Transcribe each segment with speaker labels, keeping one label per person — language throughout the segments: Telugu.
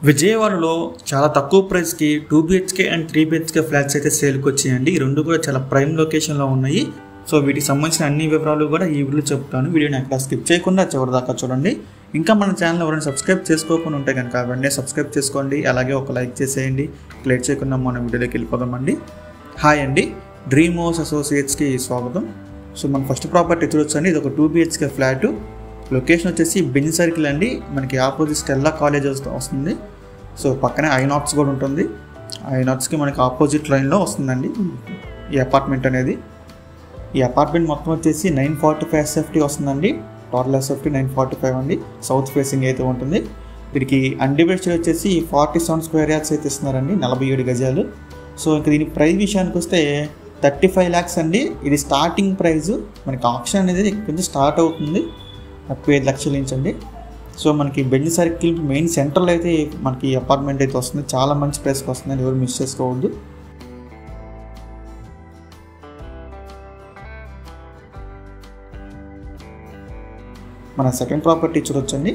Speaker 1: విజయవాడలో చాలా తక్కువ ప్రైస్కి 2 BHK అండ్ 3 BHK ఫ్లాట్స్ అయితే సేల్కి వచ్చాయండి. ఈ రెండు కూడా చాలా ప్రైమ్ లొకేషన్లో ఉన్నాయి. సో వీటికి సంబంధించిన అన్ని వివరాలు కూడా ఈ వీడియోలో చెప్తాను. వీడియోని ఎక్కడ స్కిప్ చేయకుండా చివరి దాకా చూడండి. ఇంకా మన ఛానల్ ఎవరైనా సబ్స్క్రైబ్ చేసుకోకుండా ఉంటే కనుక వెంటనే సబ్స్క్రైబ్ చేసుకోండి. అలాగే ఒక లైక్ చేసేయండి. లేట్ చేయకుండా మన వీడియోలోకి వెళ్ళిపోదామండి. హాయ్ అండి, డ్రీమ్ హౌస్ అసోసియేట్స్కి స్వాగతం. సో మన ఫస్ట్ ప్రాపర్టీ చూడొచ్చండి. ఇది ఒక 2 BHK ఫ్లాట్. లొకేషన్ వచ్చేసి బెంజ్ సర్కిల్ అండి. మనకి ఆపోజిట్ స్టెల్లా కాలేజ్ వస్తుంది. సో పక్కనే ఐనాక్స్ కూడా ఉంటుంది. ఐనాక్స్కి మనకి ఆపోజిట్ లైన్లో వస్తుందండి ఈ అపార్ట్మెంట్ అనేది. ఈ అపార్ట్మెంట్ మొత్తం వచ్చేసి 945 SFT వస్తుందండి. టోటల్ SFT 945 అండి. సౌత్ ఫేసింగ్ అయితే ఉంటుంది. దీనికి అన్డివైడెడ్ వచ్చేసి 47 స్క్వేర్ యార్డ్స్ అయితే ఇస్తున్నారండి, 47 గజాలు. సో ఇంకా దీని ప్రైస్ విషయానికి వస్తే 35 lakhs అండి. ఇది స్టార్టింగ్ ప్రైస్. మనకి ఆప్షన్ అనేది కొంచెం స్టార్ట్ అవుతుంది 35 లక్షల నుంచి అండి. సో మనకి బెంజ్ సర్కిల్ మెయిన్ సెంటర్లో అయితే మనకి అపార్ట్మెంట్ అయితే వస్తుంది. చాలా మంచి ప్రైస్కి వస్తుందండి, ఎవరు మిస్ చేసుకోవద్దు. మన సెకండ్ ప్రాపర్టీ చూడొచ్చండి.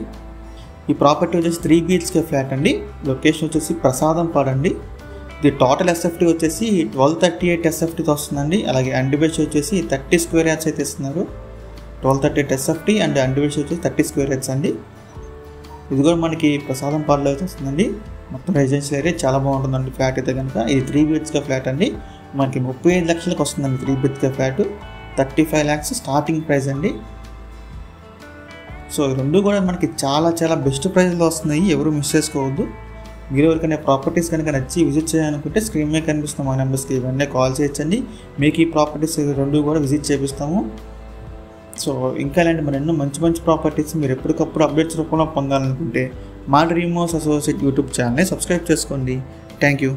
Speaker 1: ఈ ప్రాపర్టీ వచ్చేసి 3 BHK ఫ్లాట్ అండి. లొకేషన్ వచ్చేసి ప్రసాదంపాడు అండి. ఇది టోటల్ SFT వచ్చేసి 1238 SFTతో వస్తుందండి. అలాగే అన్డివైడెడ్ వచ్చేసి 30 స్క్వేర్ యార్డ్స్ అయితే ఇస్తున్నారు. 1238 SFT అండ్ అన్డివైడెడ్ వచ్చేసి 30 స్క్వేర్ యార్డ్స్ అండి. ఇది కూడా మనకి ప్రసాదంపాడులో అయితే వస్తుందండి. మొత్తం రెసిడెన్షియల్ ఏరియా చాలా బాగుంటుందండి ఫ్లాట్ అయితే కనుక. ఇది 3 BHK ఫ్లాట్ అండి. మనకి 35 లక్షలకు వస్తుందండి 3 BHK flat. 35 lakhs starting price అండి. సో రెండు కూడా మనకి చాలా బెస్ట్ ప్రైస్లో వస్తున్నాయి, ఎవరు మిస్ చేసుకోవద్దు. మీరు ఎవరికైనా ప్రాపర్టీస్ కనుక నచ్చి విజిట్ చేయాలనుకుంటే స్క్రీన్ మీద కనిపిస్తున్న మా నెంబర్స్కి ఇవన్నీ కాల్ చేయొచ్చండి. మీకు ఈ ప్రాపర్టీస్ రెండు కూడా విజిట్ చేపిస్తాము. సో ఇంకా ఇలాంటి మరి ఎన్నో మంచి ప్రాపర్టీస్ మీరు ఎప్పటికప్పుడు అప్డేట్స్ రూపంలో పొందాలనుకుంటే మా డ్రీమ్ హౌస్ అసోసియేట్ యూట్యూబ్ ఛానల్ని సబ్స్క్రైబ్ చేసుకోండి. Thank you.